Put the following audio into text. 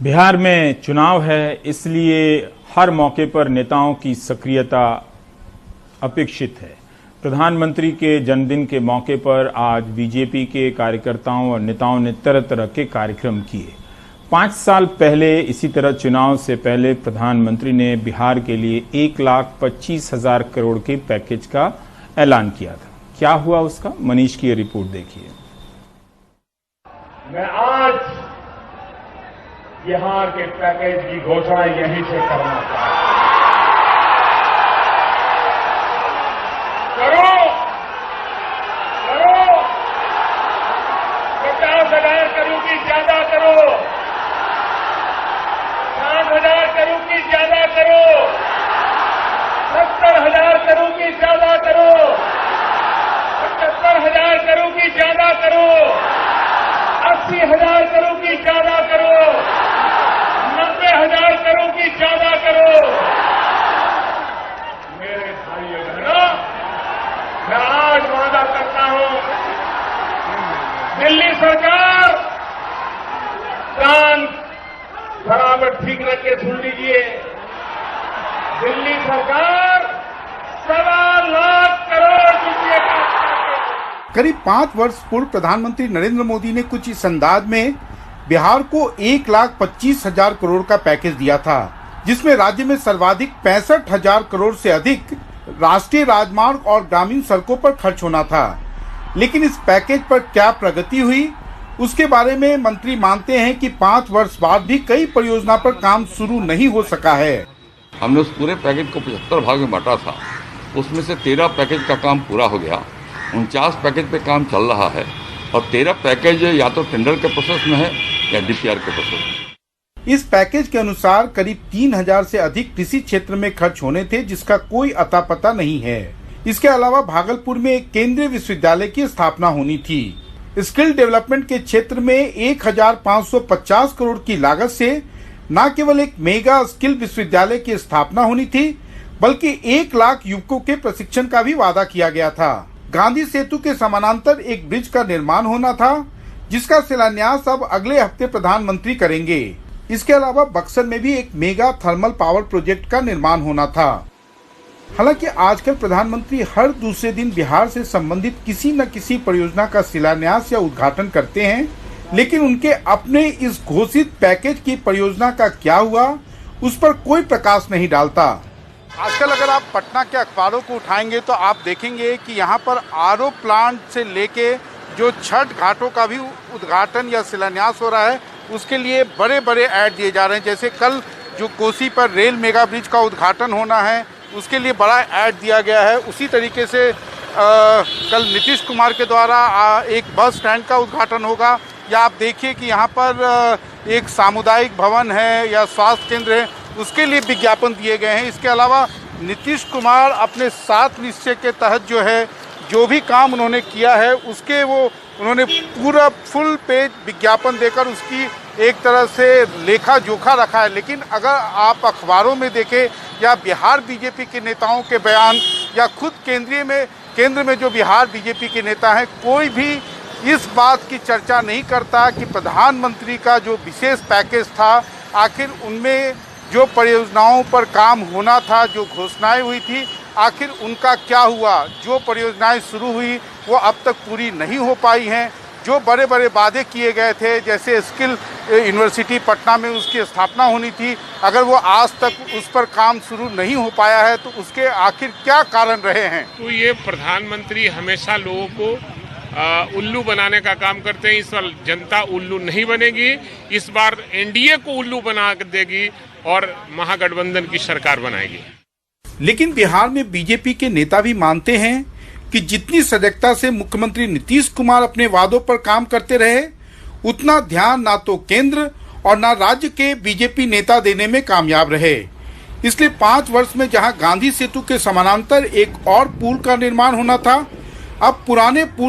बिहार में चुनाव है, इसलिए हर मौके पर नेताओं की सक्रियता अपेक्षित है। प्रधानमंत्री के जन्मदिन के मौके पर आज बीजेपी के कार्यकर्ताओं और नेताओं ने तरह तरह के कार्यक्रम किए। 5 साल पहले इसी तरह चुनाव से पहले प्रधानमंत्री ने बिहार के लिए 1,25,000 करोड़ के पैकेज का ऐलान किया था। क्या हुआ उसका? मनीष की ये रिपोर्ट देखिए। मैं आज बिहार के पैकेज की घोषणा यहीं से करना चाहता हूं। करो 50,000 करोड़ की ज्यादा करो, 60,000 करोड़ की ज्यादा करो, 70,000 करोड़ की ज्यादा करो, 75,000 करोड़ की ज्यादा करो, 80,000 करोड़ की ज्यादा करो, 90,000 करोड़ की ज्यादा करो। मेरे भाइयों बहनों, मैं आज वादा करता हूं, दिल्ली सरकार कान बराबर ठीक रख के सुन लीजिए। दिल्ली सरकार 1.25 लाख करोड़ रुपये का करीब 5 वर्ष पूर्व प्रधानमंत्री नरेंद्र मोदी ने कुछ इस अंदाज में बिहार को 1,25,000 करोड़ का पैकेज दिया था, जिसमें राज्य में सर्वाधिक 65,000 करोड़ से अधिक राष्ट्रीय राजमार्ग और ग्रामीण सड़कों पर खर्च होना था। लेकिन इस पैकेज पर क्या प्रगति हुई, उसके बारे में मंत्री मानते हैं कि 5 वर्ष बाद भी कई परियोजना पर काम शुरू नहीं हो सका है। हमने उस पूरे पैकेज को 75 भाग में बांटा था, उसमें से 13 पैकेज का काम पूरा हो गया, 49 पैकेज पे काम चल रहा है और 13 पैकेज या तो टेंडर के प्रोसेस में है या डीपीआर के प्रोसेस में। इस पैकेज के अनुसार करीब 3,000 से अधिक कृषि क्षेत्र में खर्च होने थे, जिसका कोई अता पता नहीं है। इसके अलावा भागलपुर में एक केंद्रीय विश्वविद्यालय की स्थापना होनी थी। स्किल डेवलपमेंट के क्षेत्र में 1,550 करोड़ की लागत से न केवल एक मेगा स्किल विश्वविद्यालय की स्थापना होनी थी, बल्कि 1 लाख युवकों के प्रशिक्षण का भी वादा किया गया था। गांधी सेतु के समानांतर एक ब्रिज का निर्माण होना था, जिसका शिलान्यास अब अगले हफ्ते प्रधानमंत्री करेंगे। इसके अलावा बक्सर में भी एक मेगा थर्मल पावर प्रोजेक्ट का निर्माण होना था। हालांकि आजकल प्रधानमंत्री हर दूसरे दिन बिहार से संबंधित किसी न किसी परियोजना का शिलान्यास या उद्घाटन करते हैं, लेकिन उनके अपने इस घोषित पैकेज की परियोजना का क्या हुआ, उस पर कोई प्रकाश नहीं डालता। आजकल अगर आप पटना के अखबारों को उठाएंगे तो आप देखेंगे कि यहाँ पर आरओ प्लांट से लेके जो छठ घाटों का भी उद्घाटन या शिलान्यास हो रहा है, उसके लिए बड़े बड़े ऐड दिए जा रहे हैं। जैसे कल जो कोसी पर रेल मेगा ब्रिज का उद्घाटन होना है, उसके लिए बड़ा ऐड दिया गया है। उसी तरीके से कल नीतीश कुमार के द्वारा एक बस स्टैंड का उद्घाटन होगा, या आप देखिए कि यहाँ पर एक सामुदायिक भवन है या स्वास्थ्य केंद्र है, उसके लिए विज्ञापन दिए गए हैं। इसके अलावा नीतीश कुमार अपने 7 निश्चय के तहत जो है जो भी काम उन्होंने किया है, उसके उन्होंने पूरा फुल पेज विज्ञापन देकर उसकी एक तरह से लेखा जोखा रखा है। लेकिन अगर आप अखबारों में देखें या बिहार बीजेपी के नेताओं के बयान या खुद केंद्र में जो बिहार बीजेपी के नेता हैं, कोई भी इस बात की चर्चा नहीं करता कि प्रधानमंत्री का जो विशेष पैकेज था, आखिर उनमें जो परियोजनाओं पर काम होना था, जो घोषणाएं हुई थी, आखिर उनका क्या हुआ। जो परियोजनाएं शुरू हुई वो अब तक पूरी नहीं हो पाई हैं। जो बड़े बड़े वादे किए गए थे, जैसे स्किल यूनिवर्सिटी पटना में उसकी स्थापना होनी थी, अगर वो आज तक उस पर काम शुरू नहीं हो पाया है तो उसके आखिर क्या कारण रहे हैं। तो ये प्रधानमंत्री हमेशा लोगों को उल्लू बनाने का काम करते हैं। इस बार जनता उल्लू नहीं बनेगी, इस बार एनडीए को उल्लू बना देगी और महागठबंधन की सरकार बनाएगी। लेकिन बिहार में बीजेपी के नेता भी मानते हैं कि जितनी सजगता से मुख्यमंत्री नीतीश कुमार अपने वादों पर काम करते रहे, उतना ध्यान ना तो केंद्र और ना राज्य के बीजेपी नेता देने में कामयाब रहे। इसलिए 5 वर्ष में जहां गांधी सेतु के समानांतर एक और पुल का निर्माण होना था, अब पुराने पुल